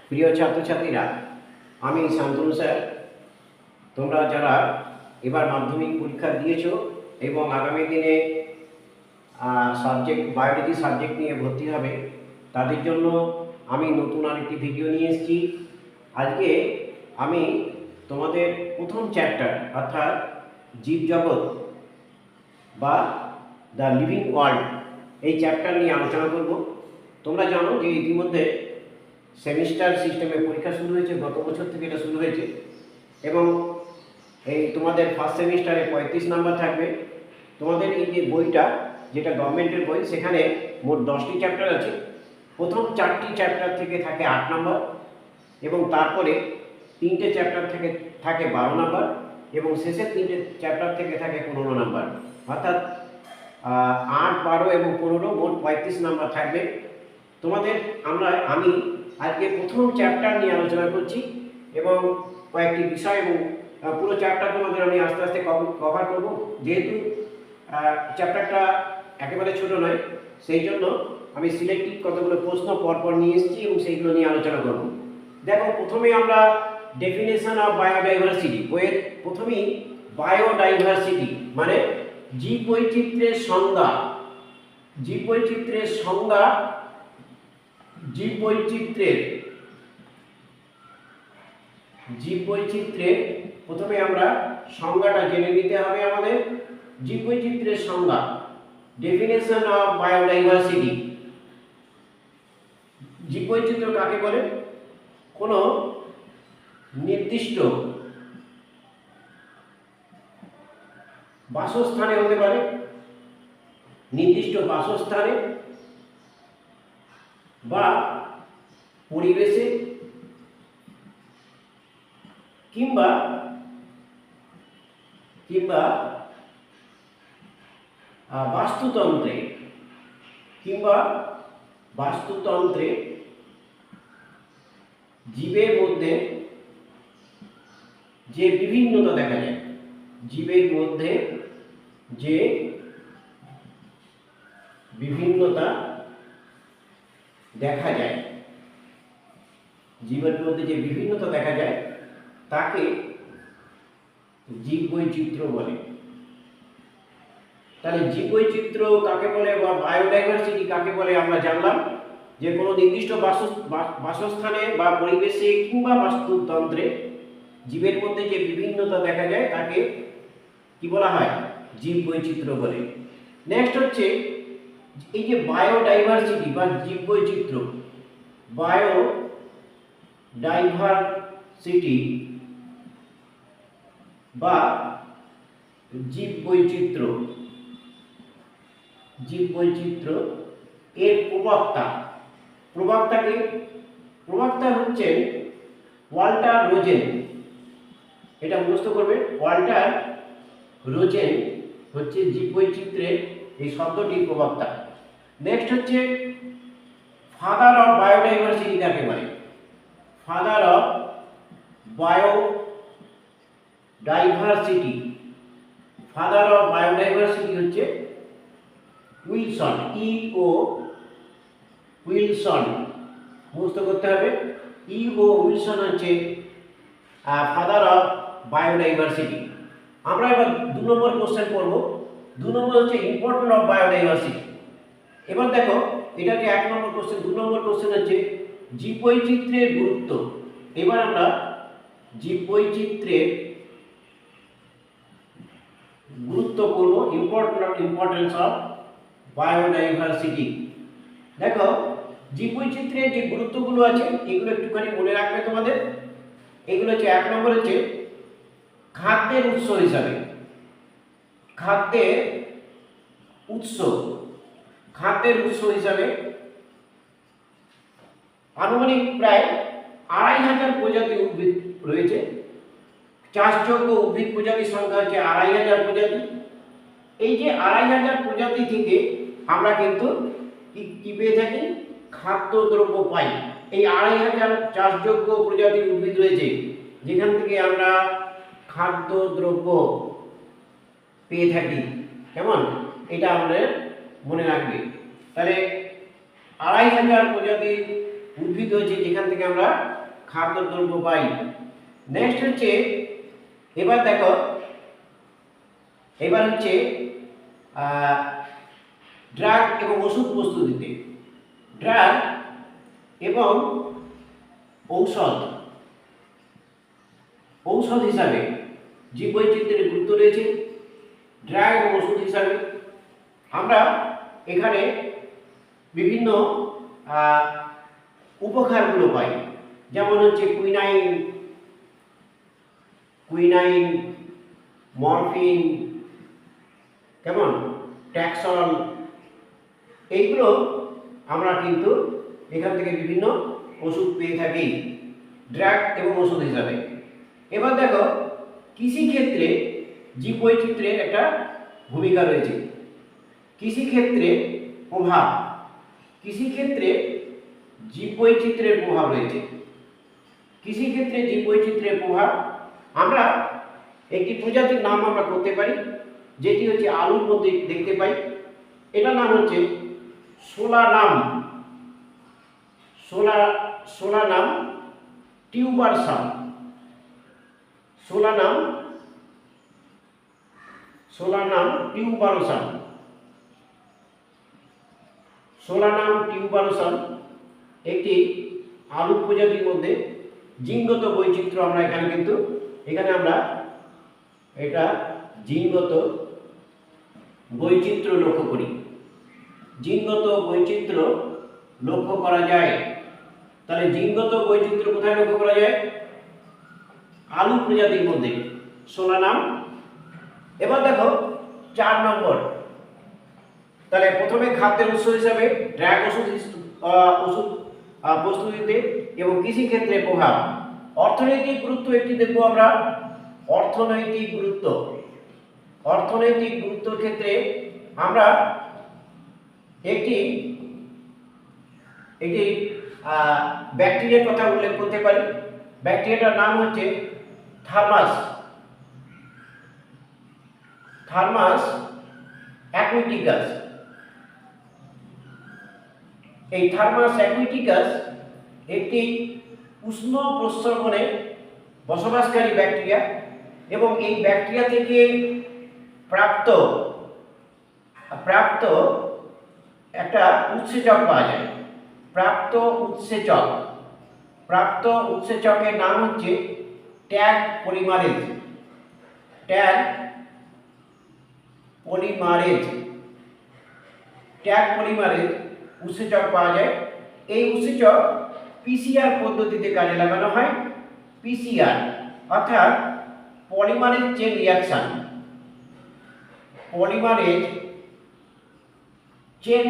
প্রিয় ছাত্রছাত্রীরা, আমি শান্তনু স্যার। তোমরা যারা এবার মাধ্যমিক পরীক্ষা দিয়েছো এবং আগামী দিনে বায়োলজি সাবজেক্ট নিয়ে ভর্তি হবে, তাদের জন্য আমি নতুন আরেকটি ভিডিও নিয়ে এসেছি। আজকে আমি তোমাদের প্রথম চ্যাপ্টার অর্থাৎ জীবজগৎ বা দ্য লিভিং ওয়ার্ল্ড এই চ্যাপ্টার নিয়ে আলোচনা করব। তোমরা জানো যে ইতিমধ্যে সেমিস্টার সিস্টেমে পরীক্ষা শুরু হয়েছে, গত বছর থেকে এটা শুরু হয়েছে এবং এই তোমাদের ফার্স্ট সেমিস্টারে 35 নাম্বার থাকবে। তোমাদের এই যে বইটা, যেটা গভর্নমেন্টের বই, সেখানে মোট 10টি চ্যাপ্টার আছে। প্রথম 4টি চ্যাপ্টার থেকে থাকে 8 নাম্বার এবং তারপরে 3টে চ্যাপ্টার থেকে থাকে 12 নাম্বার এবং শেষের 3টে চ্যাপ্টার থেকে থাকে 15 নাম্বার, অর্থাৎ 8, 12 এবং 15 মোট 35 নাম্বার থাকবে তোমাদের। আমি আজকে প্রথম চ্যাপ্টার নিয়ে আলোচনা করছি এবং কয়েকটি বিষয় এবং পুরো চ্যাপ্টার তোমাদের আমি আস্তে আস্তে কভার করব। যেহেতু চ্যাপ্টারটা একেবারে ছোট নয়, সেই জন্য আমি সিলেক্টিভ কতগুলো প্রশ্ন পরপর নিয়ে এসেছি এবং সেইগুলো নিয়ে আলোচনা করব। দেখো, প্রথমে আমরা ডেফিনেশন অফ বায়োডাইভার্সিটি, বইয়ের প্রথমেই বায়োডাইভার্সিটি মানে জীববৈচিত্র্যের সংজ্ঞা। জীববৈচিত্র্যের সংজ্ঞা, জীববৈচিত্র্যের প্রথমে আমরা সংজ্ঞাটা জেনে নিতে হবে আমাদের। জীববৈচিত্র্যের সংজ্ঞা, ডেফিনেশন অফ বায়োডাইভার্সিটি। জীববৈচিত্র্য কাকে বলে? কোনো নির্দিষ্ট বাসস্থানে হতে পারে, নির্দিষ্ট বাসস্থানে বা পরিবেশে কিংবা বাস্তুতন্ত্রে জীবের মধ্যে যে বিভিন্নতা দেখা যায়, জীবের মধ্যে যে বিভিন্নতা দেখা যায়, জীবের মধ্যে যে বিভিন্নতা দেখা যায় তাকে জীববৈচিত্র্য বলে। তাহলে জীববৈচিত্র্য কাকে বলে বা বায়োডাইভার্সিটি কাকে বলে আমরা জানলাম, যে কোনো নির্দিষ্ট বাসস্থানে বা পরিবেশে কিংবা বাস্তুতন্ত্রে জীবের মধ্যে যে বিভিন্নতা দেখা যায় তাকে কি বলা হয়? জীববৈচিত্র্য বলে। নেক্সট হচ্ছে এই যে বায়োডাইভার্সিটি বা জীববৈচিত্র্য, বায়োডাইভার্সিটি বা জীববৈচিত্র্য এর প্রবক্তা হচ্ছেন ওয়াল্টার রোজেন। এটা মুখস্থ করবে, ওয়াল্টার রোজেন হচ্ছে জীববৈচিত্র্যের এই শব্দটির প্রবক্তা। নেক্সট হচ্ছে ফাদার অফ বায়োডাইভার্সিটি কাকে বলে? ফাদার অফ বায়োডাইভার্সিটি হচ্ছে উইলসন, উইলসন মুখস্থ করতে হবে। উইলসন হচ্ছে ফাদার অফ বায়োডাইভার্সিটি। আমরা এবার 2 নম্বর কোশ্চেন করব। 2 নম্বর হচ্ছে ইম্পর্টেন্স অফ বায়োডাইভার্সিটি। এবার দেখো, এটা হচ্ছে 1 নম্বর কোশ্চেন। 2 নম্বর কোশ্চেন হচ্ছে জীববৈচিত্র্যের গুরুত্ব। এবার আমরা জীববৈচিত্র্যের গুরুত্ব করব, ইম্পর্টেন্স অফ বায়োডাইভার্সিটি। দেখো, জীববৈচিত্র্যের যে গুরুত্বগুলো আছে এগুলো একটুখানি মনে রাখবে তোমাদের। এগুলো হচ্ছে 1 নম্বর হচ্ছে খাদ্যের উৎস হিসাবে, খাদ্যের উৎস হিসাবে আনুমানিক প্রায় 2500 প্রজাতি উদ্ভিদ রয়েছে। চাষযোগ্য উদ্ভিদ প্রজাতির সংখ্যা হচ্ছে 2500 প্রজাতি। এই যে 2500 প্রজাতি থেকে আমরা কিন্তু কি পেয়ে থাকি? খাদ্যদ্রব্য পাই। এই 2500 চাষযোগ্য প্রজাতির উদ্ভিদ রয়েছে যেখান থেকে আমরা খাদ্যদ্রব্য পেয়ে থাকি। কেমন? এটা আমাদের মনে রাখবে। তাহলে 2500 প্রজাতির উদ্ভিদ হচ্ছে যেখান থেকে আমরা খাদ্যদ্রব্য পাই। নেক্সট হচ্ছে এবার দেখো, এবার হচ্ছে ড্রাগ এবং ওষুধ প্রস্তুতিতে। ড্রাগ এবং ঔষধ, ঔষধ হিসাবে জীববৈচিত্র্যের গুরুত্ব রয়েছে। ড্রাগ এবং ওষুধ হিসাবে আমরা এখানে বিভিন্ন উপকারগুলো পাই, যেমন হচ্ছে কুইনাইন, কুইনাইন, মরফিন, কেমন ট্যাক্সল, এইগুলো আমরা কিন্তু এখান থেকে বিভিন্ন ওষুধ পেয়ে থাকি ড্রাগ এবং ওষুধ হিসাবে। এবার দেখো কৃষিক্ষেত্রে জীববৈচিত্র্যের একটা ভূমিকা রয়েছে। কৃষিক্ষেত্রে প্রভাব, কৃষিক্ষেত্রে জীববৈচিত্র্যের প্রভাব রয়েছে। কৃষিক্ষেত্রে জীববৈচিত্র্যের প্রভাব, আমরা একটি প্রজাতির নাম আমরা করতে পারি, যেটি হচ্ছে আলুর মধ্যে দেখতে পাই। এটার নাম হচ্ছে সোলানাম, সোলানাম টিউবারসাম, সোলানাম টিউবারসাম, সোলানাম টিউবারসাম একটি আলু প্রজাতির মধ্যে জিনগত বৈচিত্র্য আমরা এখানে কিন্তু আমরা এটা জিনগত বৈচিত্র্য লক্ষ্য করি। জিনগত বৈচিত্র্য লক্ষ্য করা যায়। তাহলে জিনগত বৈচিত্র্য কোথায় লক্ষ্য করা যায়? আলু প্রজাতির মধ্যে, সোলানাম। এবার দেখো 4 নম্বর, তাহলে প্রথমে খাদ্যের উৎস হিসাবে ড্রাগ ওষুধ প্রস্তুতিতে এবং কৃষিক্ষেত্রে প্রভাব। অর্থনৈতিক গুরুত্ব একটি দেখবো আমরা, অর্থনৈতিক গুরুত্ব। অর্থনৈতিক গুরুত্বের ক্ষেত্রে আমরা একটি ব্যাকটেরিয়ার কথা উল্লেখ করতে পারি। ব্যাকটেরিয়াটার নাম হচ্ছে থার্মাস অ্যাকুইটিকাস। এই থার্মাস অ্যাকুইটিকাস একটি উষ্ণ প্রস্রবণে বসবাসকারী ব্যাকটেরিয়া এবং এই ব্যাকটেরিয়া থেকে প্রাপ্ত একটা উৎসেচক পাওয়া যায়। প্রাপ্ত উৎসেচকের নাম হচ্ছে ট্যাগ পলিমারেজ। ট্যাগ পলিমারেজ উৎসেচক পাওয়া যায়। এই উৎসেচক পিসিআর পদ্ধতিতে কাজে লাগানো হয়। পিসিআর অর্থাৎ polymerase chain reaction. Polymerase chain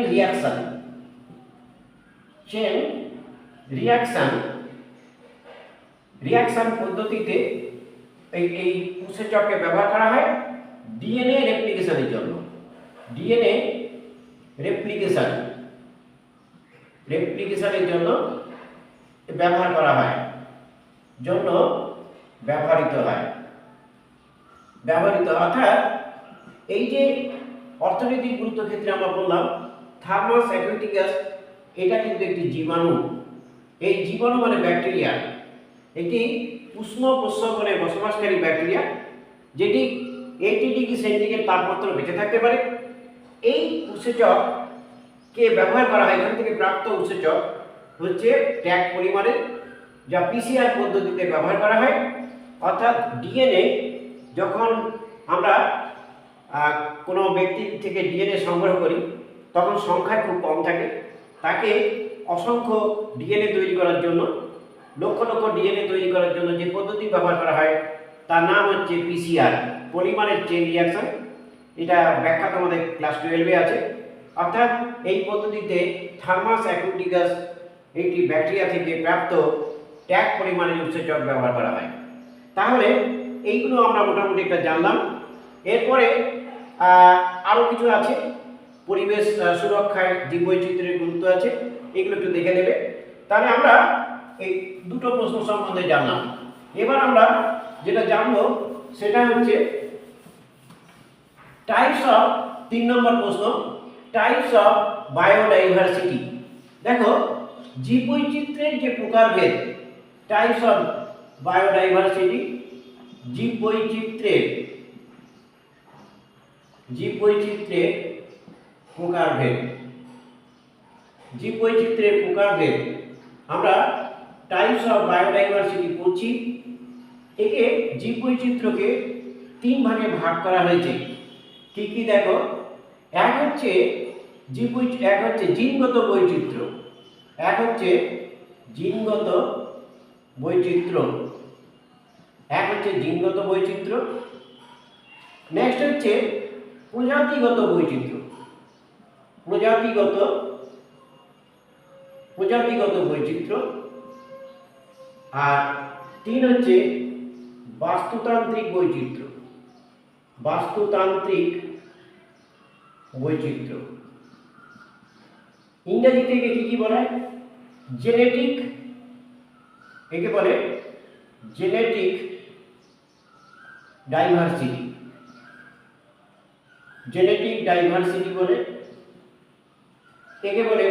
reaction পদ্ধতিতে এই উৎসেচককে ব্যবহার করা হয় ডিএনএ রেপ্লিকেশনের জন্য। ডিএনএ রেপ্লিকেশনের জন্য ব্যবহার করা হয়, ব্যবহৃত অর্থাৎ এই যে অর্থনৈতিক গুরুত্ব ক্ষেত্রে আমরা বললাম থার্মাস অ্যাকুইটিকাস, এটা কিন্তু একটি জীবাণু। এই জীবাণু মানে ব্যাকটেরিয়া, একটি উষ্ণ প্রস্রবণে বসবাসকারী ব্যাকটেরিয়া, যেটি 80 ডিগ্রি সেন্টিগ্রেড তাপমাত্রা বেঁচে থাকতে পারে। এই উৎসেচককে ব্যবহার করা হয়, এখান থেকে প্রাপ্ত উৎসেচক হচ্ছে ট্যাগ পলিমারেজ, যা পিসিআর পদ্ধতিতে ব্যবহার করা হয়। অর্থাৎ ডিএনএ যখন আমরা কোনো ব্যক্তির থেকে ডিএনএ সংগ্রহ করি তখন সংখ্যা খুব কম থাকে, তাকে অসংখ্য ডিএনএ তৈরি করার জন্য, লক্ষ লক্ষ ডিএনএ তৈরি করার জন্য যে পদ্ধতি ব্যবহার করা হয় তার নাম হচ্ছে পিসিআর, পলিমারেজ চেইন রিঅ্যাকশন। এটা ব্যাখ্যা তোমাদের ক্লাস 12-এ আছে। অর্থাৎ এই পদ্ধতিতে থার্মাস অ্যাকুইটিকাস একটি ব্যাকটেরিয়া থেকে প্রাপ্ত ট্যাগ পলিমারেজ উৎসেচক ব্যবহার করা হয়। তাহলে এইগুলো আমরা মোটামুটি একটা জানলাম। এরপরে আরও কিছু আছে, পরিবেশ সুরক্ষায় জীববৈচিত্র্যের গুরুত্ব আছে, এগুলো একটু দেখে নেবে। তাহলে আমরা এই দুটো প্রশ্ন সম্বন্ধে জানলাম। এবার আমরা যেটা জানবো সেটা হচ্ছে টাইপস অফ, 3 নম্বর প্রশ্ন, টাইপস অফ বায়োডাইভার্সিটি। দেখো জীববৈচিত্র্যের যে প্রকারভেদ, টাইপস অফ বায়োডাইভার্সিটি, জীববৈচিত্র্যের প্রকারভেদ, জীববৈচিত্র্যের প্রকারভেদ আমরা টাইপস অফ বায়োডাইভার্সিটি পড়ছি। একে জীববৈচিত্র্যকে তিন ভাগে ভাগ করা হয়েছে। কি কি দেখো, এক হচ্ছে জিনগত বৈচিত্র্য, জিনগত বৈচিত্র্য। নেক্সট হচ্ছে প্রজাতিগত বৈচিত্র্য, আর তিন হচ্ছে বাস্তুতান্ত্রিক বৈচিত্র্য। ইংরেজিতে একে কি বলে? জেনেটিক, একে বলে জেনেটিক ডাইভার্সিটি বলে, একে বলে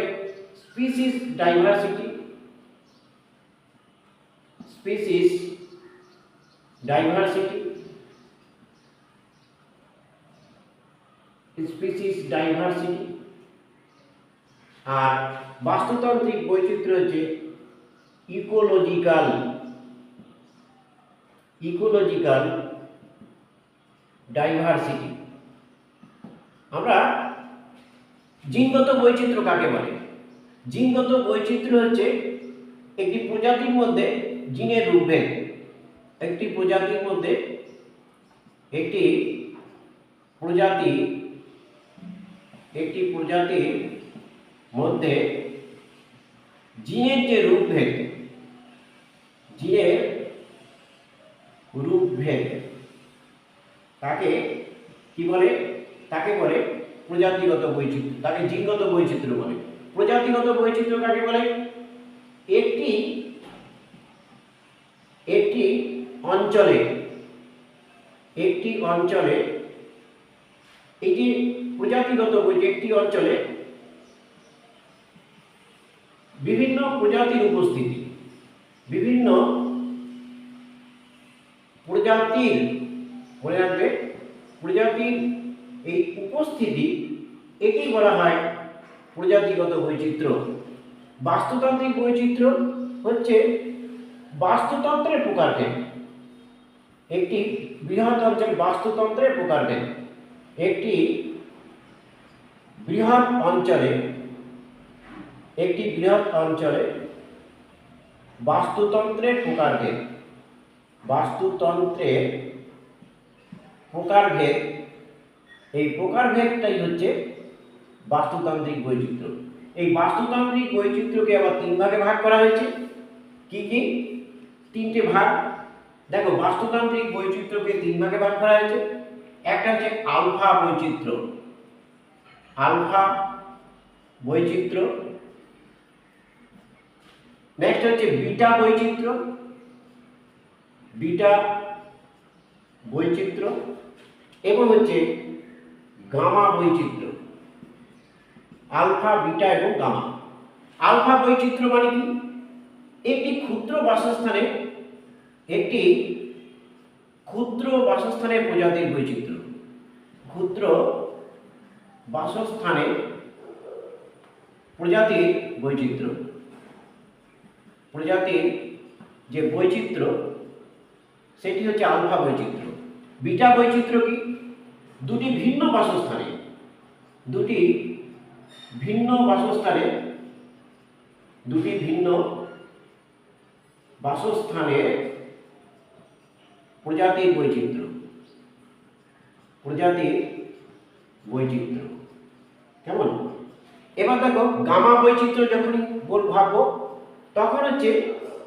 স্পিসিস ডাইভার্সিটি, আর বাস্তুতান্ত্রিক বৈচিত্র্য হচ্ছে ইকোলজিক্যাল ডাইভার্সিটি। আমরা জিনগত বৈচিত্র্য কাকে বলে? জিনগত বৈচিত্র্য হচ্ছে একটি প্রজাতির মধ্যে জিনের রূপভেদ, একটি প্রজাতির মধ্যে জিনের যে রূপভেদ, তাকে কি বলে? তাকে বলে প্রজাতিগত বৈচিত্র্য, তাকে জিনগত বৈচিত্র্য বলে। প্রজাতিগত বৈচিত্র্য কাকে বলে? একটি অঞ্চলে এই যে প্রজাতিগত বৈচিত্র্য, একটি অঞ্চলে বিভিন্ন প্রজাতির উপস্থিতি, বিভিন্ন প্রজাতির এই উপস্থিতি, একেই বলা হয় প্রজাতিগত বৈচিত্র্য। বাস্তুতান্ত্রিক বৈচিত্র্য হচ্ছে বাস্তুতন্ত্রের প্রকারভেদ, একটি বৃহৎ অঞ্চল বাস্তুতন্ত্রের প্রকারভেদ, একটি বৃহৎ অঞ্চলে বাস্তুতন্ত্রের প্রকারভেদ, এই প্রকারভেদটাই হচ্ছে বাস্তুতান্ত্রিক বৈচিত্র্য। এই বাস্তুতান্ত্রিক বৈচিত্র্যকে আবার তিন ভাগে ভাগ করা হয়েছে। কি কি? তিনটে ভাগ। দেখো, বাস্তুতান্ত্রিক বৈচিত্র্যকে তিন ভাগে ভাগ করা হয়েছে। একটা হচ্ছে আলফা বৈচিত্র্য, নেক্সট হচ্ছে বিটা বৈচিত্র্য, এবং হচ্ছে গামা বৈচিত্র্য। আলফা, বিটা এবং গামা। আলফা বৈচিত্র্য মানে কি? একটি ক্ষুদ্র বাসস্থানে প্রজাতির বৈচিত্র্য, প্রজাতির যে বৈচিত্র্য, সেটি হচ্ছে আলফা বৈচিত্র্য। বিটা বৈচিত্র্য কি? দুটি ভিন্ন বাসস্থানে প্রজাতির বৈচিত্র্য। কেমন? এবার দেখো, গামা বৈচিত্র্য যখন ভাববো, তখন হচ্ছে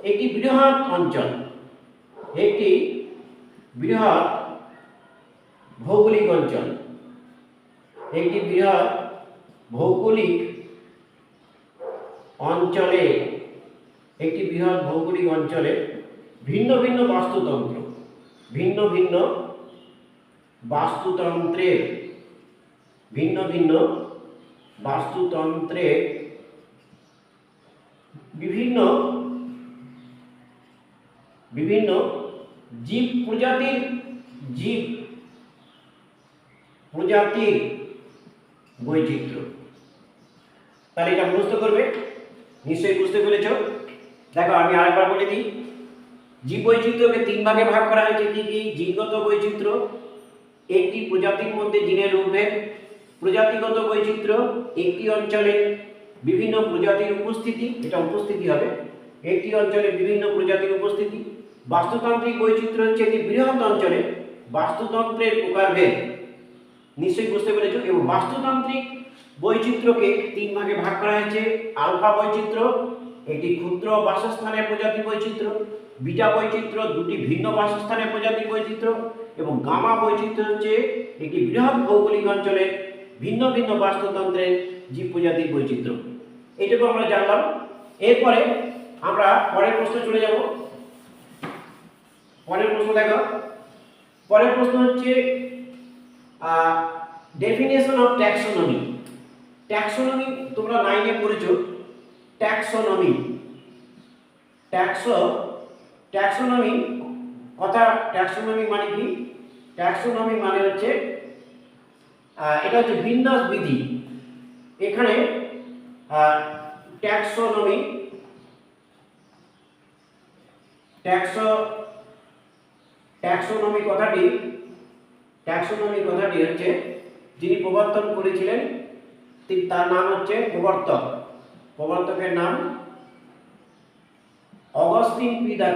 একটি বৃহৎ অঞ্চল, একটি বৃহৎ ভৌগোলিক অঞ্চলে ভিন্ন ভিন্ন বাস্তুতন্ত্রের বিভিন্ন বিভিন্ন জীব প্রজাতির বৈচিত্র্য। তাহলে এটা মুখস্থ করবে, নিশ্চয়ই বুঝতে পেরেছ। দেখো আমি আরেকবার বলে দিই, জীব বৈচিত্র্যকে তিন ভাগে ভাগ করা হয়েছে। কি কি? জিনগত বৈচিত্র্য, একটি প্রজাতির মধ্যে জিনের উদ্ভেদ। প্রজাতিগত বৈচিত্র্য, একটি অঞ্চলে বিভিন্ন প্রজাতির উপস্থিতি, এটা উপস্থিতি হবে, একটি অঞ্চলে বিভিন্ন প্রজাতির উপস্থিতি। বাস্তুতান্ত্রিক বৈচিত্র্য হচ্ছে একটি বৃহৎ অঞ্চলে বাস্তুতন্ত্রের প্রকারভেদ। নিশ্চয়ই বুঝতে পেরেছ। এবং বাস্তুতান্ত্রিক বৈচিত্র্যকে তিন ভাগে ভাগ করা হয়েছে। আলফা বৈচিত্র্য, একটি ক্ষুদ্র বাসস্থানের প্রজাতি বৈচিত্র্য। বিটা বৈচিত্র্য, দুটি ভিন্ন বাসস্থানের প্রজাতি বৈচিত্র্য। এবং গামা বৈচিত্র্য হচ্ছে একটি বৃহৎ ভৌগোলিক অঞ্চলে ভিন্ন ভিন্ন বাস্তুতন্ত্রের জীব প্রজাতির বৈচিত্র্য। এইটুকু আমরা জানলাম। এরপরে আমরা পরের প্রশ্ন চলে যাব। পরের প্রশ্ন দেখো, পরের প্রশ্ন হচ্ছে ডেফিনেশন অফ ট্যাক্সোনমি। ট্যাক্সোনমি তোমরা 9 এ পড়েছো। ট্যাক্সোনমি ট্যাক্সোনমি কথা, ট্যাক্সোনমি মানে কি? ট্যাক্সোনমি মানে হচ্ছে এটা হচ্ছে বিন্যাস বিধি। এখানে ট্যাক্সোনমি কথাটি হচ্ছে যিনি প্রবর্তন করেছিলেন তার নাম হচ্ছে প্রবর্তকের নাম অগাস্টিন পি দা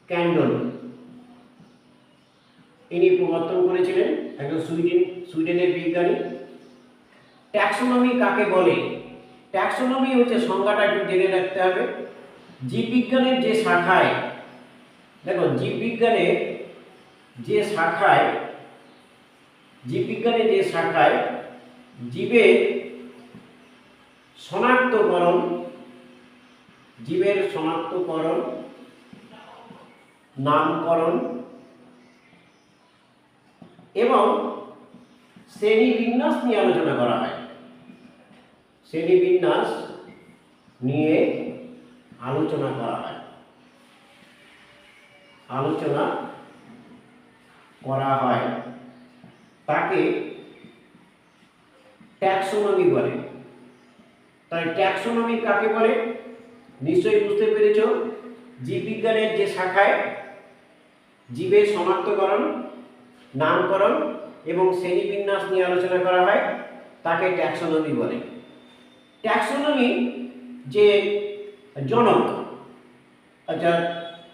ক্যান্ডল। ইনি প্রবর্তন করেছিলেন, একজন সুইডেনের বিজ্ঞানী। ট্যাক্সোনমি কাকে বলে? ট্যাক্সোনমি হচ্ছে সংজ্ঞাটা একটু জেনে রাখতে হবে। জীববিজ্ঞানের যে শাখায়, দেখো জীববিজ্ঞানের যে শাখায় জীবের শনাক্তকরণ, নামকরণ এবং শ্রেণীবিন্যাস নিয়ে আলোচনা করা হয়। তাকে ট্যাক্সোনমি বলে। তাই ট্যাক্সোনমি কাকে বলে? নিশ্চয়ই বুঝতে পেরেছ। জীববিজ্ঞানের যে শাখায় জীবের শনাক্তকরণ, নামকরণ এবং শ্রেণীবিন্যাস নিয়ে আলোচনা করা হয় তাকে ট্যাক্সোনমি বলে। ট্যাক্সোনমি যে জনক, আচ্ছা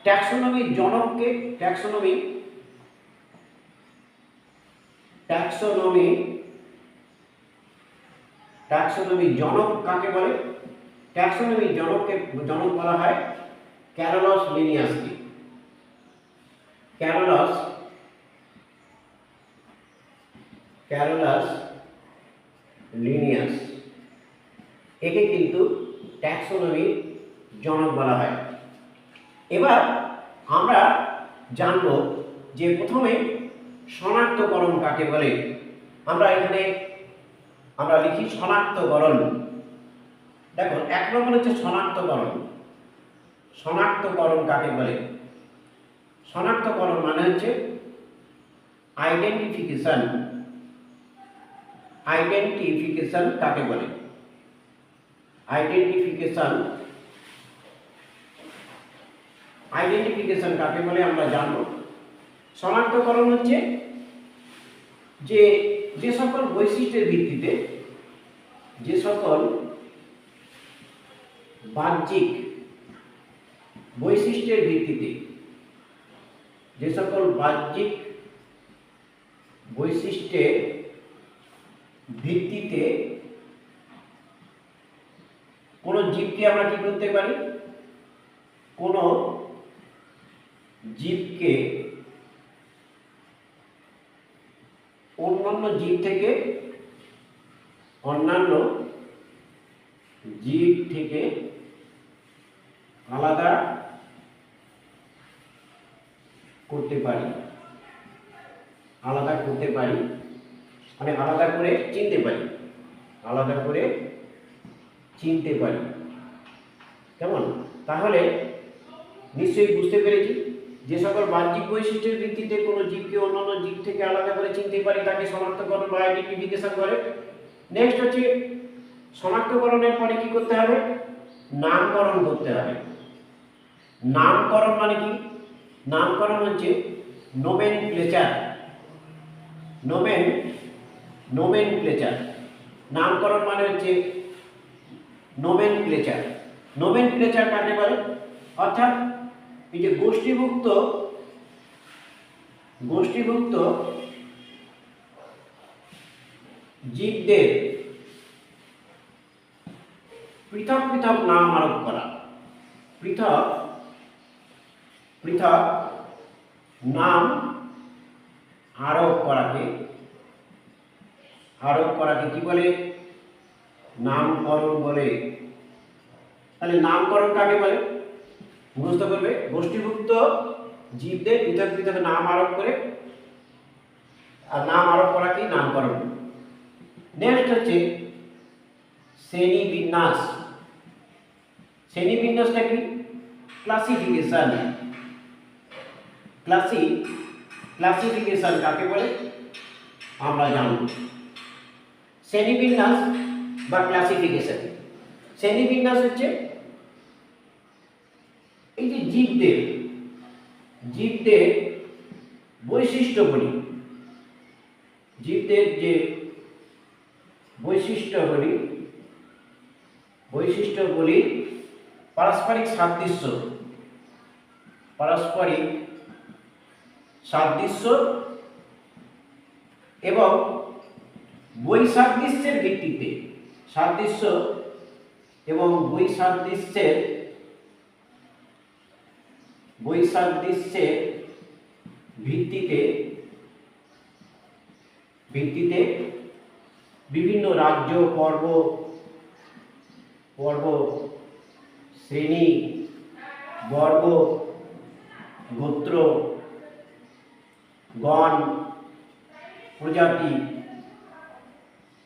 ট্যাক্সোনমির জনককে, ট্যাক্সোনমি জনক কাকে বলে? ট্যাক্সোনমির জনক বলা হয় ক্যারোলাস লিনিয়াসকে। ক্যারোলাস লিনিয়াস একে কিন্তু ট্যাক্সোনমির জনক বলা হয়। এবার আমরা জানব যে প্রথমে শনাক্তকরণ কাকে বলে। এখানে আমরা লিখি শনাক্তকরণ। দেখো 1 নম্বর হচ্ছে শনাক্তকরণ কাকে বলে? শনাক্তকরণ মানে হচ্ছে আইডেন্টিফিকেশন কাকে বলে? আইডেন্টিফিকেশন কাকে বলে আমরা জানব। শনাক্তকরণ হচ্ছে যে সকল বৈশিষ্ট্যের ভিত্তিতে, যে সকল বাহ্যিক বৈশিষ্ট্যের ভিত্তিতে, কোন জীবকে আমরা কি করতে পারি? কোন জীবকে অন্যান্য জীব থেকে আলাদা করতে পারি। মানে আলাদা করে চিনতে পারি, আলাদা করে চিনতে পারি। কেমন? তাহলে নিশ্চয়ই বুঝতে পেরেছি যে সকল বাহ্যিক বৈশিষ্ট্যের ভিত্তিতে কোনো জীবকে অন্যান্য জীব থেকে আলাদা করে চিনতে পারি তাকে শনাক্তকরণ বা আইডেন্টিফিকেশন করে। নেক্সট হচ্ছে শনাক্তকরণের পরে কি করতে হবে? নামকরণ করতে হবে। নামকরণ মানে কি? নামকরণ হচ্ছে নোমেনক্লেচার। নোমেনক্লেচার নামকরণ মানে হচ্ছে নোমেনক্লেচার। নোমেনক্লেচার কাকে বলে? অর্থাৎ এই যে গোষ্ঠীভুক্ত জীবদের পৃথক পৃথক নাম আরোপ করা, পৃথক পৃথক নাম আরোপ করাকে কি বলে? নামকরণ বলে। তাহলে নামকরণ কাকে বলে? মুখস্থ করবে, গোষ্ঠীভুক্ত জীবদের পৃথক পৃথক নাম আরোপ করে, আর নাম আরোপ করাকেই নামকরণ। নেক্সট হচ্ছে শ্রেণীবিন্যাস। শ্রেণীবিন্যাসটা কি? ক্লাসিফিকেশন। ক্লাসিফিকেশন কাকে বলে আমরা জানব। শ্রেণীবিন্যাস বা ক্লাসিফিকেশন। শ্রেণীবিন্যাস হচ্ছে এই যে জীবদের বৈশিষ্ট্যগুলি, জীবদের যে বৈশিষ্ট্যগুলি পারস্পরিক সাদৃশ্য এবং বৈসাদৃশ্যের ভিত্তিতে, সাদৃশ্য এবং বৈসাদৃশ্যের ভিত্তিতে বিভিন্ন রাজ্য, পর্ব, শ্রেণী, বর্গ, গোত্র, গণ,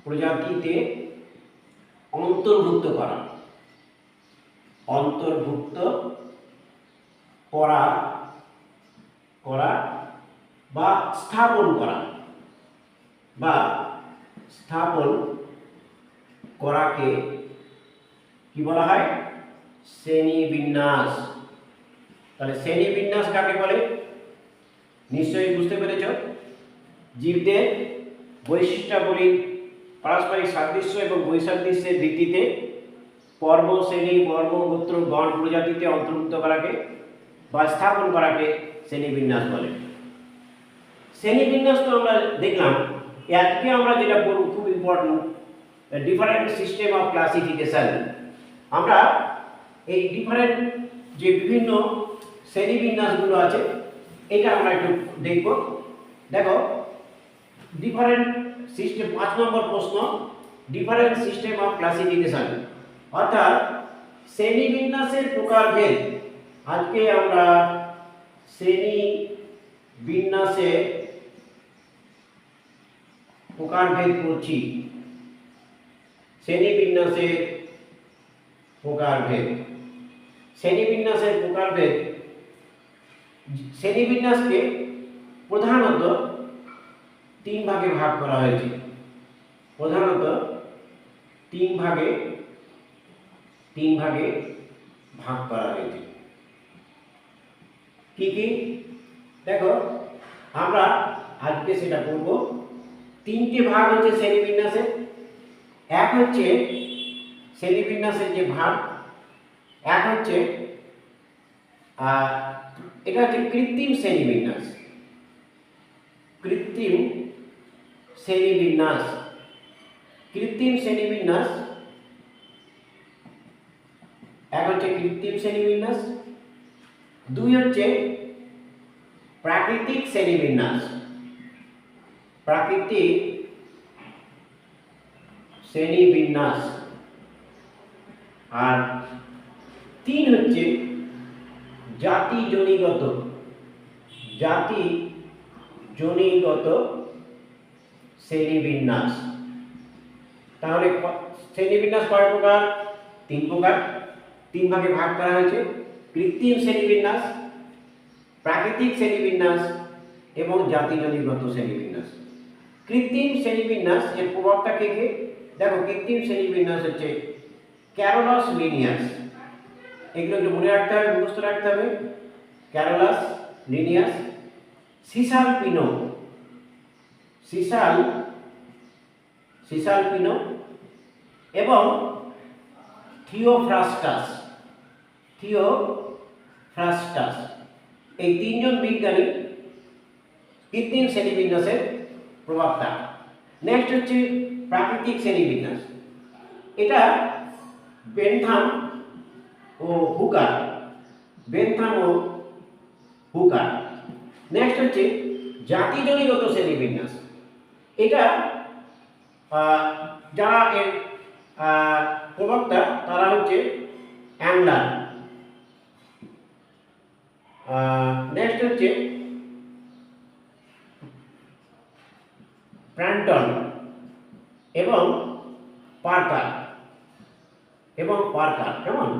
প্রজাতিতে অন্তর্ভুক্ত করা বা স্থাপন করাকে কি বলা হয়? শ্রেণীবিন্যাস। তাহলে শ্রেণীবিন্যাস কাকে বলে নিশ্চয়ই বুঝতে পেরেছ। জীবদের বৈশিষ্ট্যাবলী পারস্পরিক সাদৃশ্য এবং বৈসাদৃশ্যের ভিত্তিতে পর্ব, শ্রেণী, বর্গ, গোত্র, গণ, প্রজাতিতে অন্তর্ভুক্ত করাকে বা স্থাপন করাকে শ্রেণীবিন্যাস বলে। শ্রেণীবিন্যাস তো আমরা দেখলাম। আজকে আমরা যেটা পড়ব খুব important, different system of classification. আমরা এই ডিফারেন্ট যে বিভিন্ন শ্রেণীবিন্যাসগুলো আছে এটা আমরা একটু দেখব। দেখো, ডিফারেন্ট সিস্টেম, 5 নম্বর প্রশ্ন, ডিফারেন্ট সিস্টেম অফ ক্লাসিফিকেশন অর্থাৎ শ্রেণীবিন্যাসের প্রকারভেদ। আজকে আমরা শ্রেণীবিন্যাসের প্রকারভেদ করছি। শ্রেণীবিন্যাসের প্রকারভেদ। শ্রেণীবিন্যাসকে প্রধানত 3 ভাগে ভাগ করা হয়েছে। ভাগ করা হয়েছে। কি কি? দেখো, আমরা আজকে সেটা করব। 3টে ভাগ হচ্ছে শ্রেণীবিন্যাসের। এক হচ্ছে শ্রেণীবিন্যাসের যে ভাগ, এক হচ্ছে এটা হচ্ছে কৃত্রিম শ্রেণীবিন্যাস। কৃত্রিম শ্রেণীবিন্যাস এক হচ্ছে কৃত্রিম শ্রেণীবিন্যাস, 2 হচ্ছে প্রাকৃতিক শ্রেণীবিন্যাস। আর 3 হচ্ছে জাতিজনিগত শ্রেণীবিন্যাস। তাহলে শ্রেণীবিন্যাস কয় প্রকার? 3 প্রকার, 3 ভাগে ভাগ করা হয়েছে। কৃত্রিম শ্রেণীবিন্যাস, প্রাকৃতিক শ্রেণীবিন্যাস এবং জাতিজনিগত শ্রেণীবিন্যাস। কৃত্রিম শ্রেণীবিন্যাস এর প্রভাবটা কে কে? দেখো, কৃত্রিম শ্রেণীবিন্যাস হচ্ছে ক্যারোলাস লিনিয়াস। এগুলো একটু মনে রাখতে হবে, মুখস্থ রাখতে হবে। ক্যারোলাস লিনিয়াস, সিসাল পিনো, সিসাল পিনো এবং থিওফ্রাস্টাস। এই 3 জন বিজ্ঞানী কৃত্রিম শ্রেণীবিন্যাসের প্রভাবটা। নেক্সট হচ্ছে প্রাকৃতিক শ্রেণীবিন্যাস। এটা বেনথাম ও হুকার। নেক্সট হচ্ছে জাতিজনিগত শ্রেণীবিন্যাস। এটা যারা এর প্রবক্তা তারা হচ্ছে অ্যাংলার। নেক্সট হচ্ছে প্র্যান্টন এবং পার্কার কেমন?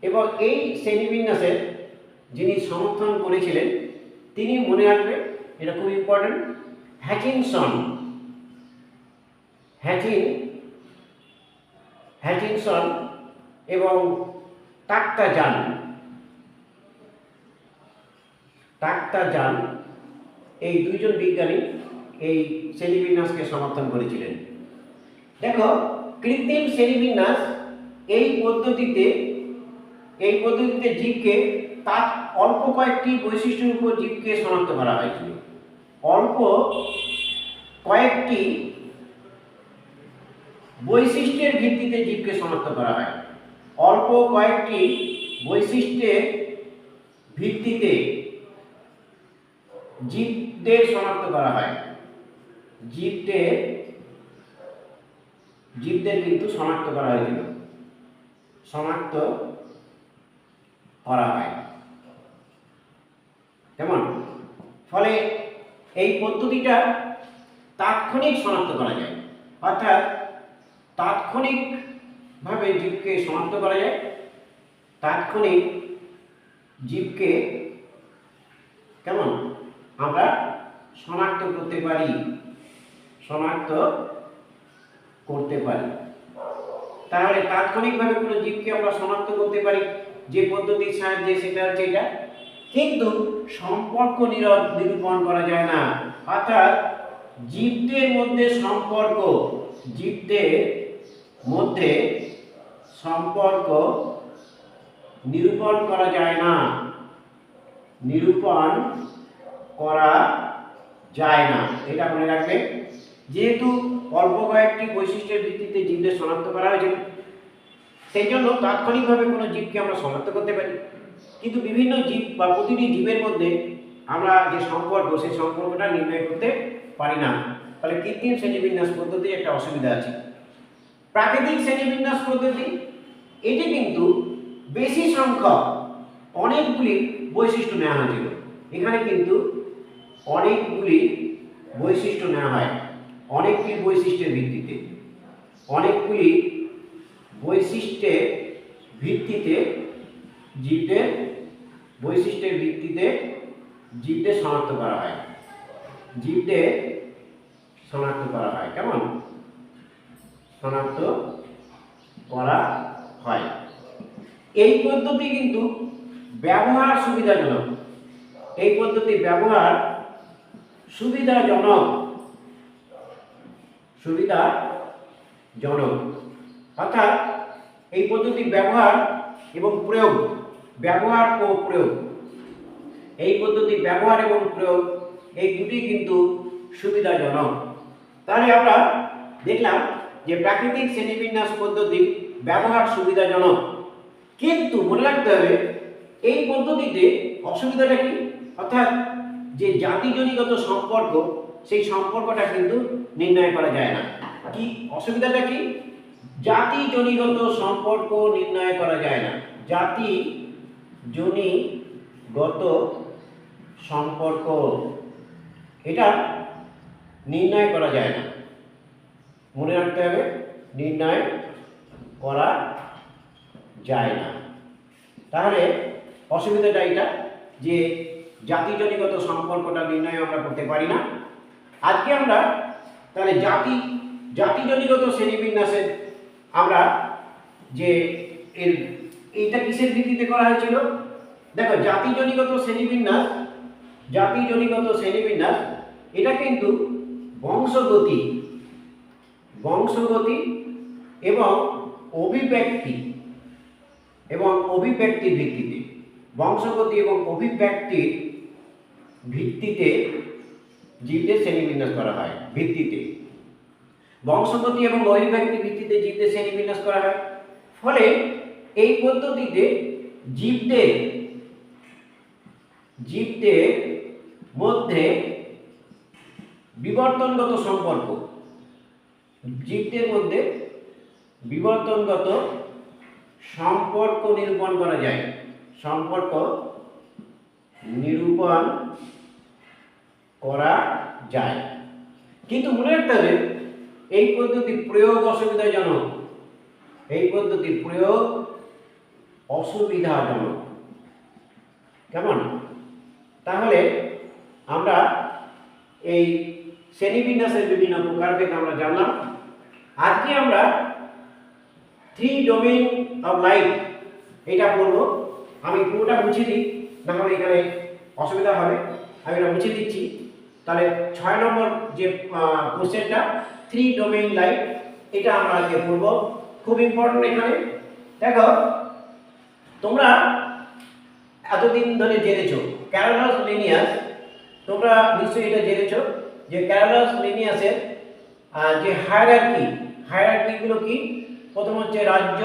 এবং এই শ্রেণীবিন্যাসের যিনি সমর্থন করেছিলেন তিনি, মনে রাখবে এটা খুব ইম্পর্টেন্ট, হ্যাচিনসন এবং টাক্তাজান এই 2 জন বিজ্ঞানী এই শ্রেণীবিন্যাসকে সমর্থন করেছিলেন। দেখো, কৃত্রিম শ্রেণীবিন্যাস এই পদ্ধতিতে জীবকে তার অল্প কয়েকটি বৈশিষ্ট্যের উপর জীবকে শনাক্ত করা হয়েছিল। অল্প কয়েকটি বৈশিষ্ট্যের ভিত্তিতে জীবকে শনাক্ত করা হয়। অল্প কয়েকটি বৈশিষ্ট্যের ভিত্তিতে জীবদের শনাক্ত করা হয়। জীবদের কিন্তু শনাক্ত করা হয়েছিল, শনাক্ত করা হয় কেমন? ফলে এই পদ্ধতিটা তাৎক্ষণিক শনাক্ত করা যায়, অর্থাৎ তাৎক্ষণিকভাবে জীবকে শনাক্ত করা যায়। তাৎক্ষণিক জীবকে কেমন আমরা শনাক্ত করতে পারি। তাহলে তাৎক্ষণিকভাবে কোনো জীবকে আমরা শনাক্ত করতে পারি যে পদ্ধতির সাহায্যে, সেটা হচ্ছে এটা। কিন্তু সম্পর্ক নিরূপণ করা যায় না, অর্থাৎ জীবদের মধ্যে সম্পর্ক নিরূপণ করা যায় না, এটা মনে রাখবে। যেহেতু অল্প কয়েকটি বৈশিষ্ট্যের ভিত্তিতে জীবদের শনাক্ত করা হয়েছে, সেই জন্য তাৎক্ষণিকভাবে কোনো জীবকে আমরা শনাক্ত করতে পারি। কিন্তু বিভিন্ন জীব বা প্রতিটি জীবের মধ্যে আমরা যে সম্পর্ক, সেই সম্পর্কটা নির্ণয় করতে পারি না। তাহলে কৃত্রিম শ্রেণীবিন্যাস পদ্ধতির একটা অসুবিধা আছে। প্রাকৃতিক শ্রেণীবিন্যাস পদ্ধতি, এটি কিন্তু বেশি সংখ্যক অনেকগুলি বৈশিষ্ট্য নেওয়া হয়েছিল। এখানে কিন্তু অনেকগুলি বৈশিষ্ট্য নেওয়া হয়, অনেকগুলি বৈশিষ্ট্যের ভিত্তিতে জীবদের শনাক্ত করা হয়। কেমন? শনাক্ত করা হয়। এই পদ্ধতি কিন্তু ব্যবহার সুবিধাজনক। অর্থাৎ এই পদ্ধতির ব্যবহার এবং প্রয়োগ, এই দুটি কিন্তু সুবিধাজনক। তাহলে আমরা দেখলাম যে প্রাকৃতিক শ্রেণীবিন্যাস পদ্ধতি ব্যবহার সুবিধাজনক, কিন্তু মনে রাখতে হবে এই পদ্ধতিতে অসুবিধাটা কি? অর্থাৎ যে জাতিজনিগত সম্পর্ক, সেই সম্পর্কটা কিন্তু নির্ণয় করা যায় না। কি অসুবিধাটা কি? জাতিজনিগত সম্পর্ক নির্ণয় করা যায় না। জাতিজনিগত সম্পর্ক, এটা নির্ণয় করা যায় না। মনে রাখতে হবে, নির্ণয় করা যায় না। তাহলে অসুবিধাটা এটা যে জাতিজনিগত সম্পর্কটা নির্ণয় আমরা করতে পারি না। আজকে আমরা তাহলে জাতিজনিগত শ্রেণীবিন্যাসের আমরা যে এইটা কিসের ভিত্তিতে করা হয়েছিল? দেখো, জাতিজনিগত শ্রেণীবিন্যাস এটা কিন্তু বংশগতি এবং অভিব্যক্তির ভিত্তিতে, বংশগতি এবং অভিব্যক্তির ভিত্তিতে জীবদের শ্রেণীবিন্যাস করা হয়। বংশগতি এবং অভিব্যক্তির ভিত্তিতে জীবদের শ্রেণীবিন্যাস করা হয়। ফলে এই পদ্ধতিতে জীবদের মধ্যে বিবর্তনগত সম্পর্ক নিরূপণ করা যায়। কিন্তু মনে রাখতে হবে, এই পদ্ধতির প্রয়োগ অসুবিধাজনক। কেমন? তাহলে আমরা এই শ্রেণীবিন্যাসের বিভিন্ন প্রকারভেদ আমরা জানলাম। আজকে আমরা 3 ডোমেইন অফ লাইফ এটা পড়ব। আমি পুরোটা মুছে দিই, নাহলে এখানে অসুবিধা হবে। আমি এটা মুছে দিচ্ছি। তাহলে 6 নম্বর যে কোশ্চেনটা 3 ডোমেইন লাইফ, এটা আমরা আজকে পড়ব। খুব ইম্পর্টেন্ট। এখানে দেখো, তোমরা এতদিন ধরে জেনেছো ক্যারোলাস লিনিয়াস, তোমরা নিশ্চয়ই এটা জেনেছো যে ক্যারোলাস লিনিয়াসের যে হায়ারার্কিগুলো কি? প্রথম হচ্ছে রাজ্য,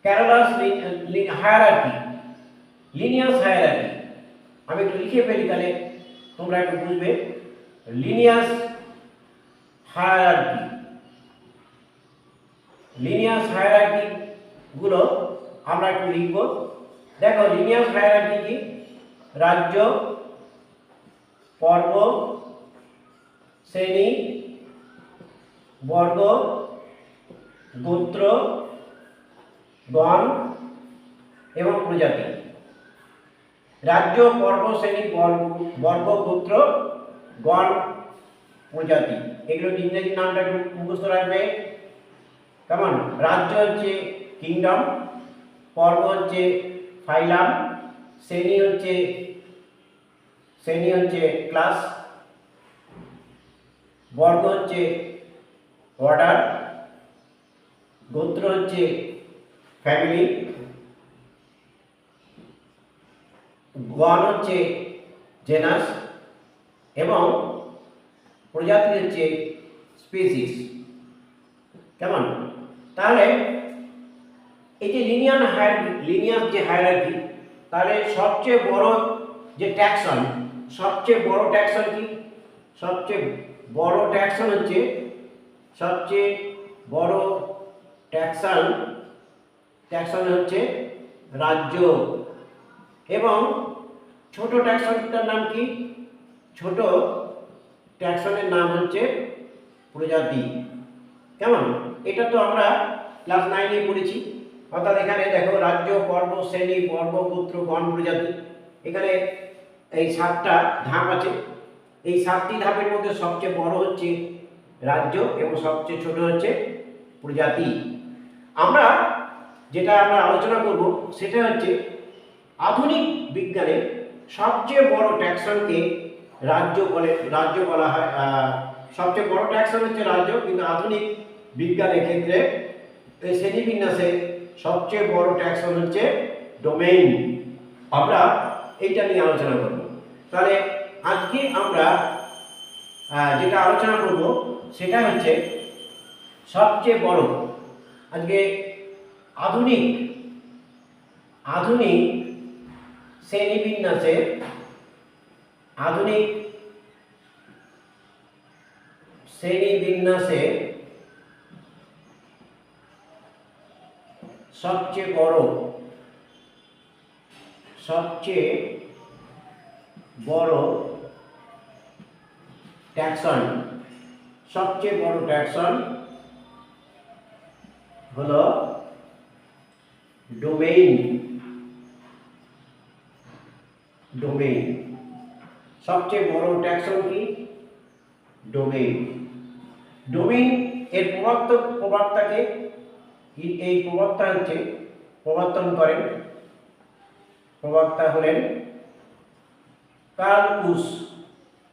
ক্যারোলাস হায়ারার্কি, লিনিয়াস হায়ারার্কি। আমি একটু লিখে ফেলি, তাহলে তোমরা একটু বুঝবে। লিনিয়াস হায়ারার্কি গুলো আমরা একটু লিখব। দেখো, লিনিয়াস হায়ারার্কি কি? রাজ্য, পর্ব, শ্রেণী, বর্গ, গোত্র, গণ এবং প্রজাতি। রাজ্য, পর্ব, শ্রেণী, বর্গ, গোত্র, গণ, প্রজাতি, এগুলো ইংরেজি নামটা একটু মুখস্থ রাখবে। কেমন? রাজ্য হচ্ছে কিংডম, পর্ব হচ্ছে ফাইলাম, শ্রেণী হচ্ছে ক্লাস, বর্গ হচ্ছে অর্ডার, গোত্র হচ্ছে ফ্যামিলি, গণ হচ্ছে জেনাস এবং প্রজাতি হচ্ছে স্পিসিস। কেমন? তাহলে এই যে লিনিয়াস যে হায়ারার্কি, তাহলে সবচেয়ে বড় ট্যাক্সন কি? সবচেয়ে বড় ট্যাক্সন হচ্ছে রাজ্য, এবং ছোট ট্যাক্সনটার নাম কি? ছোট ট্যাক্সনের নাম হচ্ছে প্রজাতি। কেমন? এটা তো আমরা ক্লাস 9-এ পড়েছি। অর্থাৎ এখানে দেখো, রাজ্য, পর্ব, শ্রেণী, বর্গ, গোত্র, গণ, প্রজাতি, এখানে এই 7টা ধাপ আছে। এই 7টি ধাপের মধ্যে সবচেয়ে বড় হচ্ছে রাজ্য এবং সবচেয়ে ছোট হচ্ছে প্রজাতি। যেটা আমরা আলোচনা করব সেটা হচ্ছে আধুনিক বিজ্ঞানে সবচেয়ে বড় ট্যাক্সনকে রাজ্য বলা হয়। সবচেয়ে বড় ট্যাক্সন হচ্ছে রাজ্য, কিন্তু আধুনিক বিজ্ঞানের ক্ষেত্রে এই শ্রেণীবিন্যাসে সবচেয়ে বড় ট্যাক্সন হচ্ছে ডোমেইন। আমরা এইটা নিয়ে আলোচনা করব। তাহলে আজকে আমরা যেটা আলোচনা করব সেটা হচ্ছে সবচেয়ে বড়, আজকে আধুনিক শ্রেণীবিন্যাসের সবচেয়ে বড় ট্যাক্সন, সবচেয়ে বড় ট্যাক্সন হলো ডোমেইন। ডোমেইন সবচেয়ে বড় ট্যাক্সন কি? ডোমেইন। ডোমেইন এর প্রবক্তাকে এই প্রবক্তা হচ্ছে প্রবর্তন করেন, প্রবক্তা হলেন কার্ল উস।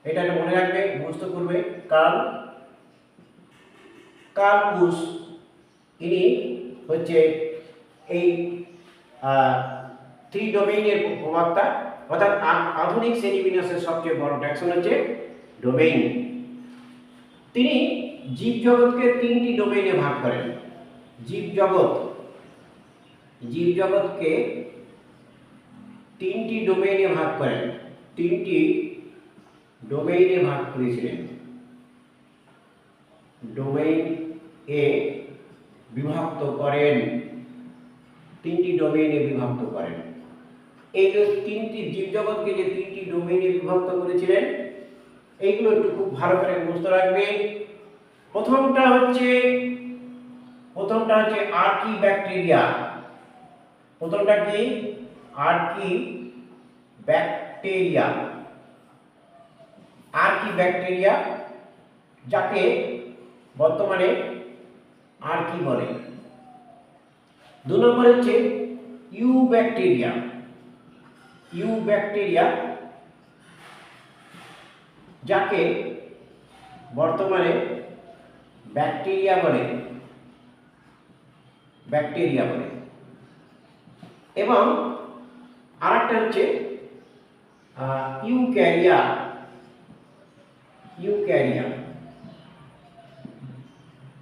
এটা মনে রাখবে, মুখস্থ করবে। কার্ল উস ইনি হচ্ছে এই থ্রি ডোমেইনের প্রবক্তা, অর্থাৎ আধুনিক শ্রেণীবিন্যাসের সবচেয়ে বড় ট্যাক্সন হচ্ছে ডোমেইন। তিনি জীবজগৎকে তিনটি ডোমেইনে ভাগ করেন। জীবজগৎকে তিনটি ডোমেইনে ভাগ করেন, তিনটি ডোমেইনে ভাগ করেছিলেন। ডোমেইন এ বিভক্ত করেন, তিনটি ডোমেইনে বিভক্ত করেন। এই যে তিনটি জীবজগৎকে যে তিনটি ডোমেইনে বিভক্ত করেছিলেন, এইগুলো একটু খুব ভালো করে মুখস্থ রাখবে। প্রথমটা হচ্ছে আর্কি ব্যাকটেরিয়া। প্রথমটা কি? আর্কি ব্যাকটেরিয়া। আর্কি ব্যাকটেরিয়া, যাকে বর্তমানে আর্কি বলে। 2 নম্বর হচ্ছে ইউ ব্যাকটেরিয়া। ইউ ব্যাকটেরিয়া, যাকে বর্তমানে ব্যাকটেরিয়া বলে। এবং আরেকটা হচ্ছে ইউক্যারিয়া,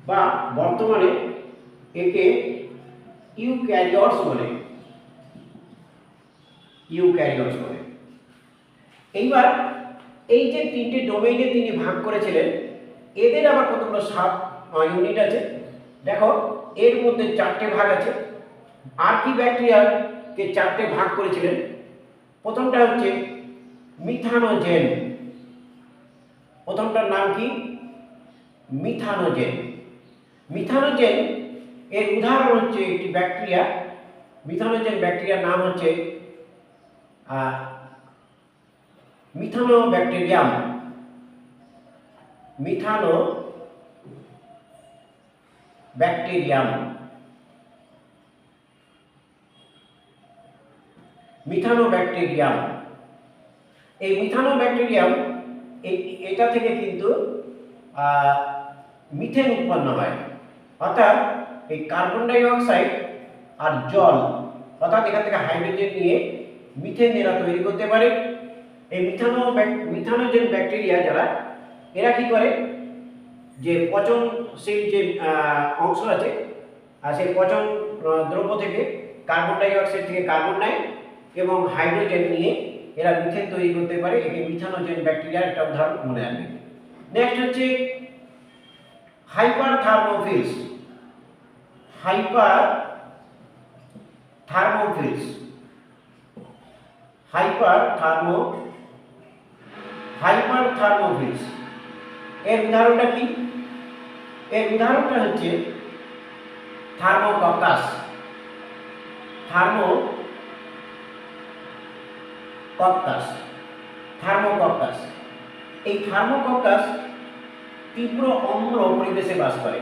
বা বর্তমানে একে ইউক্যারিওটস বলে। এইবার এই যে তিনটে ডোমেইনে তিনি ভাগ করেছিলেন, এদের আবার কতগুলো সাব ইউনিট আছে। দেখো, এর মধ্যে 4টে ভাগ আছে। আর্কি ব্যাকটেরিয়াকে 4টে ভাগ করেছিলেন। প্রথমটা হচ্ছে মিথানোজেন। প্রথমটার নাম কি? মিথানোজেন। মিথানোজেন এর উদাহরণ হচ্ছে একটি ব্যাকটেরিয়া। মিথানোজেন ব্যাকটেরিয়ার নাম হচ্ছে মিথানোব্যাকটেরিয়াম। মিথানোব্যাকটেরিয়াম এই মিথানোব্যাকটেরিয়াম, এটা থেকে কিন্তু মিথেন উৎপন্ন হয়। অর্থাৎ এই কার্বন ডাই অক্সাইড আর জল, অর্থাৎ এখান থেকে হাইড্রোজেন নিয়ে মিথেন এরা তৈরি করতে পারে। এই মিথানোজেন ব্যাকটেরিয়া যারা, এরা কি করে, যে পচনশীল যে অংশ আছে, আর সেই পচন দ্রব্য থেকে কার্বন ডাই অক্সাইড থেকে কার্বন নেয় এবং হাইড্রোজেন নিয়ে এরা মিথেন তৈরি করতে পারে। একে মিথানোজেন ব্যাকটেরিয়ার একটা উদাহরণ মনে রাখবে। নেক্সট হচ্ছে হাইপারথার্মোফিলস। হাইপারথার্মোফিলস এর উদাহরণটা কি? এর উদাহরণটা হচ্ছে থার্মোকক্কাস। এই থার্মোকক্কাস তীব্র অম্ল পরিবেশে বাস করে।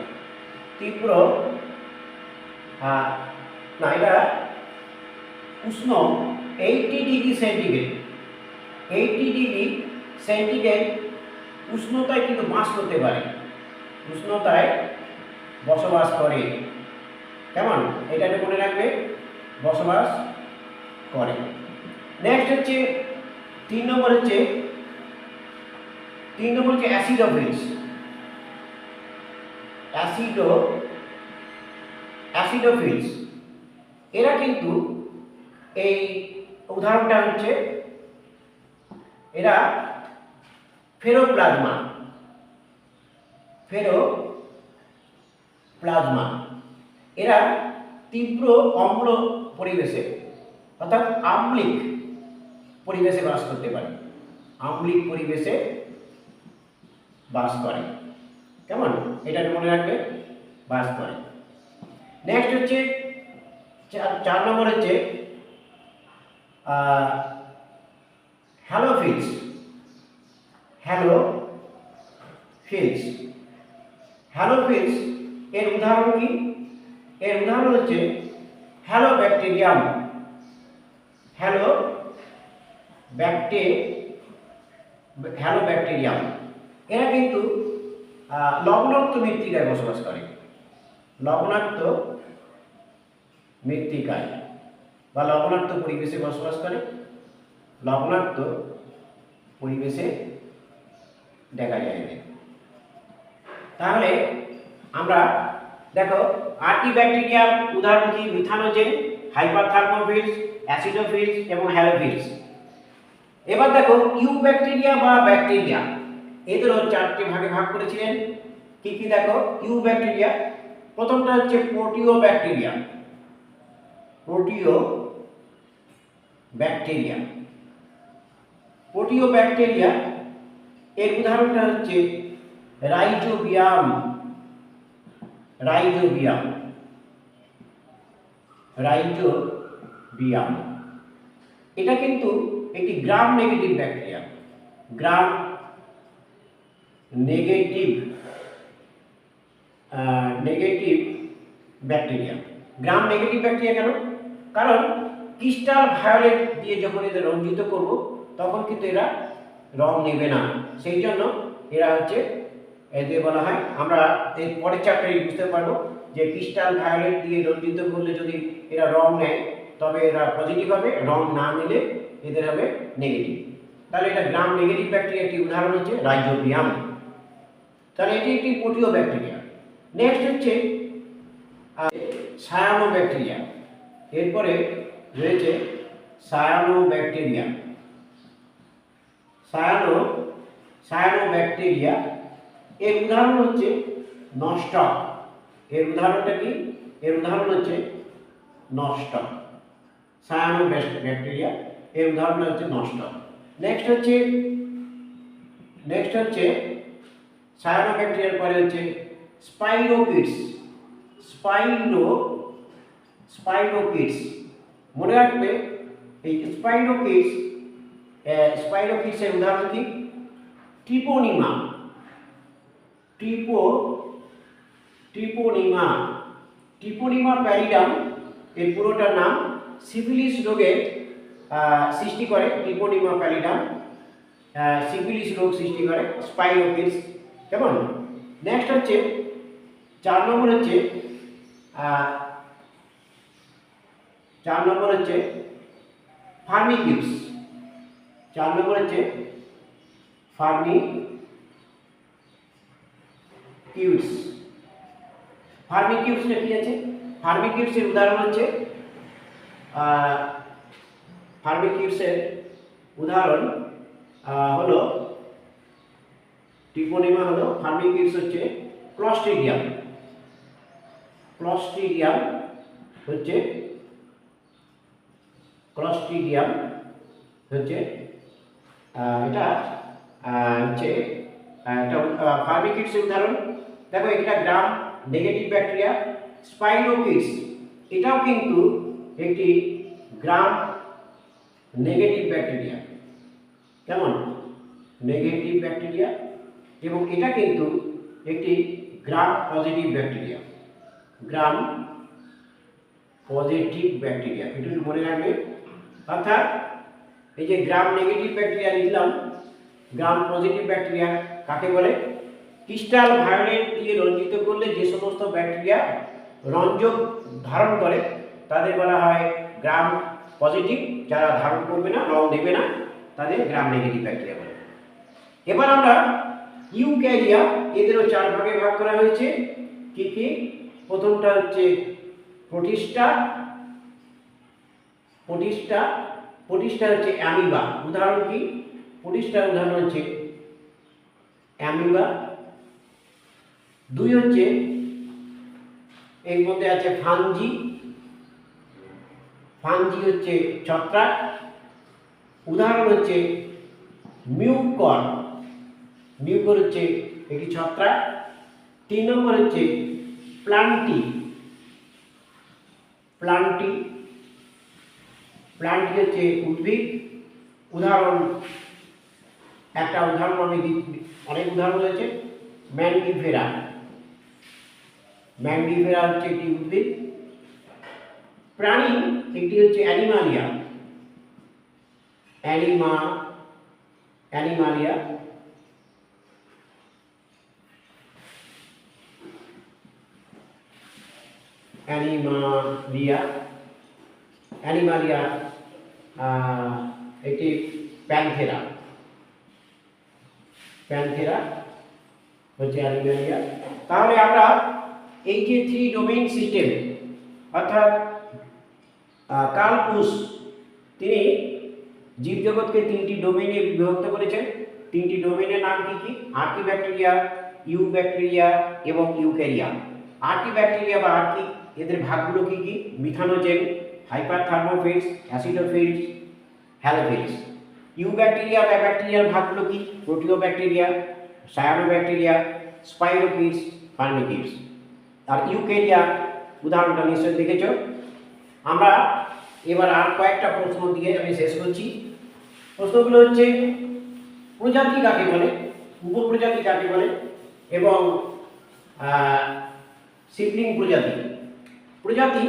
এরা উষ্ণ 80 ডিগ্রি সেন্টিগ্রেড উষ্ণতায় কিন্তু বাস করতে পারে, উষ্ণতায় বসবাস করে। কেমন? এটা মনে রাখবে, বসবাস করে। নেক্সট হচ্ছে 3 নম্বর হচ্ছে অ্যাসিডোফিলস। এরা কিন্তু এই উদাহরণটা হচ্ছে এরা ফেরোপ্লাজমা। এরা তীব্র অম্ল পরিবেশে, অর্থাৎ আম্লিক পরিবেশে বাস করতে পারে। বাস করে। কেমন, এটাকে মনে রাখবে, বাস করে। নেক্সট হচ্ছে 4 নম্বর হচ্ছে হ্যালোফিলস। হ্যালোফিলস হ্যালোফিলস এর উদাহরণ কি? এর উদাহরণ হচ্ছে হ্যালোব্যাকটেরিয়াম। হ্যালোব্যাকটেরিয়াম এরা কিন্তু লবণাক্ত মৃত্তিকায় বসবাস করে। লবণাক্ত মৃত্তিকায় বা লবণাক্ত পরিবেশে বসবাস করে। লবণাক্ত পরিবেশে দেখা যায়। তাহলে আমরা দেখো 8টি ব্যাকটেরিয়ার উদাহরণ কি? মিথানোজেন, হাইপারথার্মোফিলস, অ্যাসিডোফিলস এবং হ্যালোফিলস। এবার দেখো ইউব্যাকটেরিয়া বা ব্যাকটেরিয়া, এদেরও 4টে ভাগে ভাগ করেছিলেন। কি কি দেখো? ইউব্যাকটেরিয়া, প্রথমটা হচ্ছে প্রোটিওব্যাকটেরিয়া। প্রোটিওব্যাকটেরিয়া এর উদাহরণটা হচ্ছে রাইজোবিয়াম। এটা কিন্তু একটি gram negative bacteria. Gram negative bacteria. Gram negative bacteria কেন? কারণ ক্রিস্টাল ভায়োলেট দিয়ে যখন এদের রঞ্জিত করব তখন কিন্তু এরা রং নেবে না, সেই জন্য এরা হচ্ছে এদের বলা হয়, আমরা এর পরের চ্যাপ্টারে বুঝতে পারবো যে ক্রিস্টাল ভায়োলেট দিয়ে রঞ্জিত করলে যদি এরা রং নেয় তবে এরা পজিটিভ হবে, রং না নিলে এদের হবে নেগেটিভ। তাহলে এটা গ্রাম নেগেটিভ ব্যাকটেরিয়া একটি উদাহরণ হচ্ছে রাইজোবিয়াম। তাহলে এটি একটি প্রোটিও ব্যাকটেরিয়া। নেক্সট হচ্ছে সায়ানোব্যাকটেরিয়া। এরপরে রয়েছে সায়ানোব্যাকটেরিয়া। সায়ানোব্যাকটেরিয়া এর উদাহরণ হচ্ছে নস্টক। এর উদাহরণটা কি? এর উদাহরণ হচ্ছে নস্টক। সায়ানোব্যাকটেরিয়া এর উদাহরণ হচ্ছে নস্টক। নেক্সট হচ্ছে সায়ানোব্যাকটেরিয়ার পরে হচ্ছে স্পাইরোকিটস। মনে রাখবে এই স্পাইরোকিটসের উদাহরণ কি? ট্রিপোনিমা প্যালিডাম এর পুরোটার নাম। সিফিলিস রোগের সৃষ্টি করে ট্রিপোনিমা প্যালিডাম, সিফিলিস রোগ সৃষ্টি করে স্পাইরোকিটস। কেমন? নেক্সট হচ্ছে 4 নম্বর হচ্ছে ফার্মিকিউটস। 4 নম্বর হচ্ছে ফার্মিকিউটসটা কি আছে? ফার্মিকিউটসের উদাহরণ হচ্ছে হলো ট্রিপোনিমা, হলো ফার্মিকিউটস হচ্ছে ক্লস্ট্রিডিয়াম হচ্ছে এটা হচ্ছে ফার্মিকিউটসের উদাহরণ। দেখো এটা গ্রাম নেগেটিভ ব্যাকটেরিয়া। স্পাইরোকিটস এটাও কিন্তু একটি গ্রাম নেগেটিভ ব্যাকটেরিয়া। কেমন? নেগেটিভ ব্যাকটেরিয়া, এবং এটা কিন্তু একটি গ্রাম পজিটিভ ব্যাকটেরিয়া। একটু মনে রাখবে। অর্থাৎ এই যে গ্রাম নেগেটিভ ব্যাকটেরিয়া লিখলাম, গ্রাম পজিটিভ ব্যাকটেরিয়া কাকে বলে? ক্রিস্টাল ভায়োলেট দিয়ে রঞ্জিত করলে যে সমস্ত ব্যাকটেরিয়া রঞ্জক ধারণ করে তাদের বলা হয় গ্রাম পজিটিভ। যারা ধারণ করবে না, রং নেবে না, তাদের গ্রাম নেগেটিভ ব্যাকটেরিয়া বলে। এবার আমরা ইউক্যারিয়া, এদেরও 4 ভাগে ভাগ করা হয়েছে। কি কি? প্রথমটা হচ্ছে প্রোটিস্টা হচ্ছে অ্যামিবা। উদাহরণ কি? প্রোটিস্টার উদাহরণ হচ্ছে অ্যামিবা। 2 হচ্ছে এর মধ্যে আছে ফাঞ্জি হচ্ছে ছত্রাক। উদাহরণ হচ্ছে মিউকর হচ্ছে এটি ছত্রাক। 3 নম্বর হচ্ছে প্লান্টি। প্লান্টি প্লান্টি হচ্ছে উদ্ভিদ। উদাহরণ, একটা উদাহরণ আমি দিচ্ছি, অনেক উদাহরণ রয়েছে। ম্যান্ডিফেরা। ম্যান্ডিফেরা হচ্ছে একটি উদ্ভিদ। প্রাণী, একটি হচ্ছে অ্যানিমালিয়া। অ্যানিমালিয়া। অ্যানিমালিয়া একটি প্যান্থেরা। হচ্ছে অ্যানিমালিয়া। তাহলে আমরা এই যে 3 ডোমেইন সিস্টেম, অর্থাৎ কার্ল পুস তিনি জীবজগৎকে 3টি ডোমেইনে বিভক্ত করেছেন। 3টি ডোমেইনের নাম কি কি? আর্কিব্যাকটেরিয়া, ইউব্যাকটেরিয়া এবং ইউক্যারিয়া। আর্কিব্যাকটেরিয়া বা আর্কি, এদের ভাগগুলো কি কি? মিথানোজেন, হাইপারথার্মোফিলস, অ্যাসিডোফিলস, হ্যালোফিলস। ইউব্যাকটেরিয়া বা ব্যাকটেরিয়ার ভাগগুলো কি? Proteobacteria, cyanobacteria, স্পাইরোকিটস, ফার্মিকিটস। আর ইউক্যারিয়া উদাহরণটা নিশ্চয়ই দেখেছ। আমরা এবার আর কয়েকটা প্রশ্ন দিয়ে আমি শেষ করছি। প্রশ্নগুলো হচ্ছে প্রজাতি কাকে বলে, উপপ্রজাতি কাকে বলে, এবং সিবলিং প্রজাতি। প্রজাতি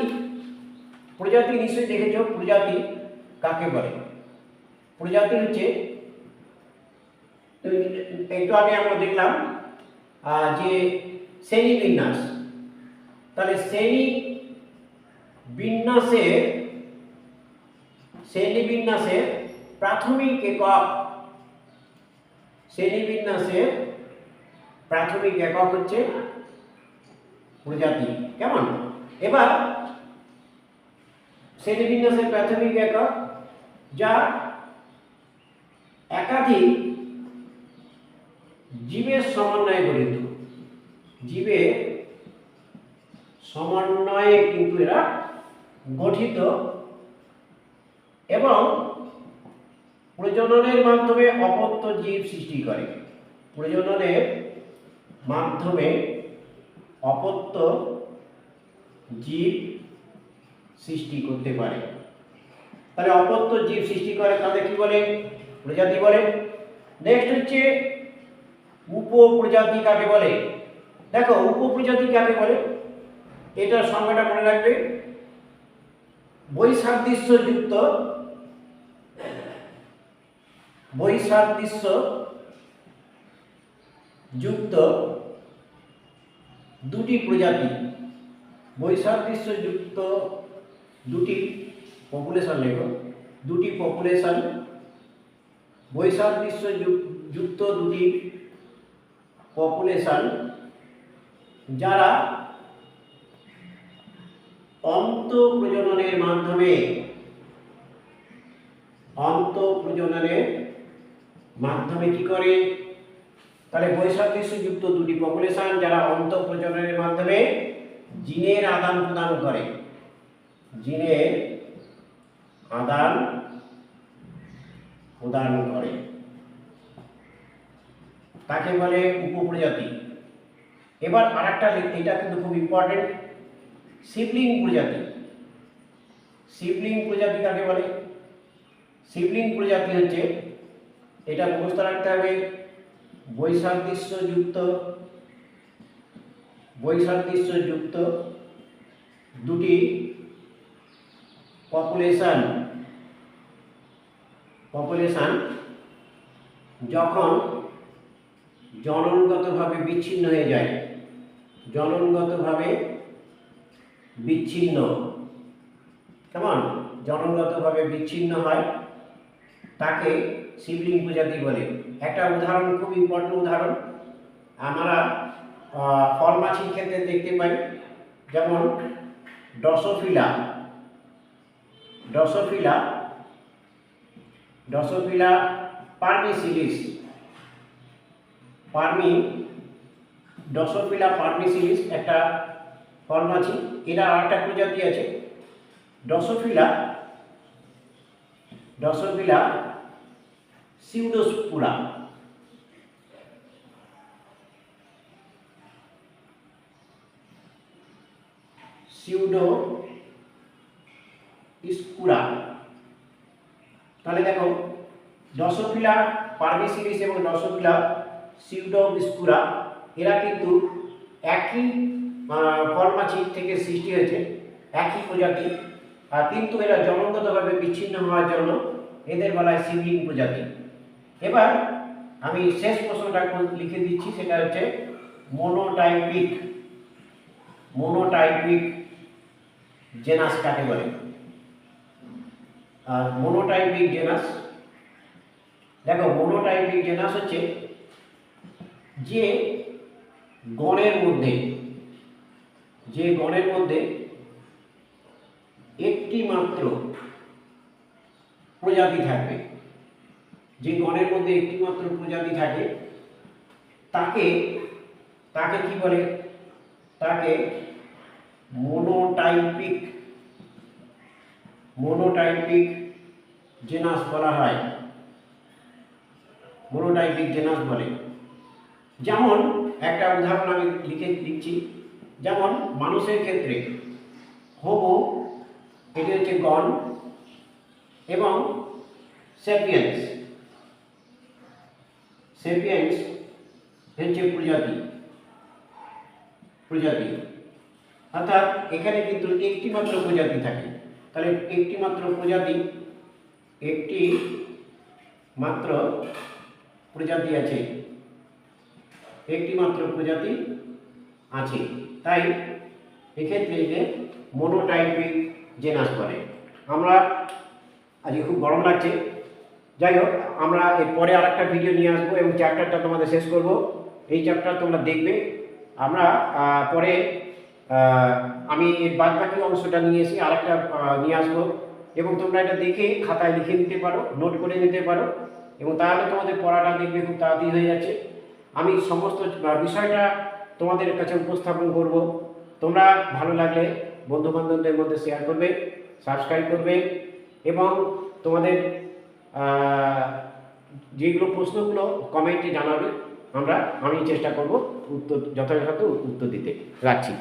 নিশ্চয়ই দেখেছ। প্রজাতি কাকে বলে? প্রজাতি হচ্ছে, একটু আগে আমরা দেখলাম যে শ্রেণীবিন্যাস। তাহলে শ্রেণীবিন্যাসের প্রাথমিক একক, হচ্ছে প্রজাতি। কেমন? এবার শ্রেণীবিন্যাসের প্রাথমিক একক যা একাধিক জীবের সমন্বয়ে গঠিত। জীবের সমন্বয়ে কিন্তু এরা গঠিত এবং প্রজননের মাধ্যমে অপত্য জীব সৃষ্টি করে। প্রজননের মাধ্যমে অপত্য জীব সৃষ্টি করতে পারে। তাহলে অপত্য জীব সৃষ্টি করে তাদের কি বলে? প্রজাতি বলে। নেক্সট হচ্ছে উপপ্রজাতি কাকে বলে? দেখো, উপপ্রজাতি কাকে বলে, এটার সংজ্ঞাটা মনে রাখবে। বৈসাদৃশ্যযুক্ত দুটি প্রজাতি, বৈসাদৃশ্যযুক্ত দুটি পপুলেশন লেখো, দুটি পপুলেশন, বৈসাদৃশ্যযুক্ত দুটি পপুলেশন যারা অন্তঃপ্রজননের মাধ্যমে কি করে? তাহলে বৈসাদৃশ্যযুক্ত দুটি পপুলেশন যারা অন্তঃপ্রজননের মাধ্যমে জিনের আদান প্রদান করে। তাকে বলে উপপ্রজাতি। এবার আরেকটা, এটা কিন্তু খুব ইম্পর্টেন্ট, সিবলিং প্রজাতি কাকে বলে? সিবলিং প্রজাতি হচ্ছে, এটা মুখস্থ রাখতে হবে, বৈসাদৃশ্যযুক্ত দুটি পপুলেশন যখন জননগতভাবে বিচ্ছিন্ন হয়ে যায়, কেমন? জননগতভাবে বিচ্ছিন্ন হয়, তাকে সিবলিং প্রজাতি বলে। একটা উদাহরণ, খুব ইম্পর্টেন্ট উদাহরণ, আমরা ফল মাছির ক্ষেত্রে দেখতে পাই, যেমন ড্রসোফিলা পার্মিসিলিস। ড্রসোফিলা পার্মিসিলিস একটা ফল মাছি। এরা আরেকটা প্রজাতি আছে, ড্রসোফিলা সিউডোস্পুরা। সিউডো স্কুরা। তাহলে দেখো ড্রসোফিলা পারমিসিলিস এবং ড্রসোফিলা সিউডো স্কুরা এরা কিন্তু একই ফলমাছি থেকে সৃষ্টি হয়েছে, একই প্রজাতি, আর কিন্তু এরা জন্মগতভাবে বিচ্ছিন্ন হওয়ার জন্য এদের বলা হয় সিবলিং প্রজাতি। এবার আমি শেষ প্রশ্নটা লিখে দিচ্ছি, সেটা হচ্ছে মোনোটাইপিক জেনাস কাকে বলে? আর মোনোটাইপিক জেনাস, দেখো মোনোটাইপিক জেনাস হচ্ছে যে গণের মধ্যে একটি মাত্র প্রজাতি থাকবে, যে গণের মধ্যে একটি মাত্র প্রজাতি থাকে তাকে কি বলে? তাকে মোনোটাইপিক জেনাস বলা হয়, মোনোটাইপিক জেনাস বলে। যেমন একটা উদাহরণ আমি লিখছি, যেমন মানুষের ক্ষেত্রে হোমো এটি হচ্ছে গণ এবং সেপিয়েন্স হচ্ছে প্রজাতি, অর্থাৎ এখানে কিন্তু একটি মাত্র প্রজাতি থাকে। তাহলে একটি মাত্র প্রজাতি আছে, তাই এক্ষেত্রে যে মোনোটাইপিক জেনাস বলে। আমরা আজকে খুব গরম লাগছে, যাই হোক আমরা এরপরে আর একটা ভিডিও নিয়ে আসবো এবং চ্যাপ্টারটা তোমাদের শেষ করব। এই চ্যাপ্টার তোমরা দেখবে, আমরা পরে আমি এর বাদবাকি অংশটা নিয়ে এসে আরেকটা নিয়ে আসবো এবং তোমরা এটা দেখে খাতায় লিখে নিতে পারো, নোট করে নিতে পারো, এবং তাহলে তোমাদের পড়াটা দেখবে খুব তাড়াতাড়ি হয়ে যাচ্ছে। আমি সমস্ত বিষয়টা তোমাদের কাছে উপস্থাপন করব। তোমরা ভালো লাগলে বন্ধুবান্ধবদের মধ্যে শেয়ার করবে, সাবস্ক্রাইব করবে এবং তোমাদের যেগুলো প্রশ্নগুলো কমেন্টে জানাবে, আমি চেষ্টা করব যথাযথ উত্তর দিতে। রাখছি।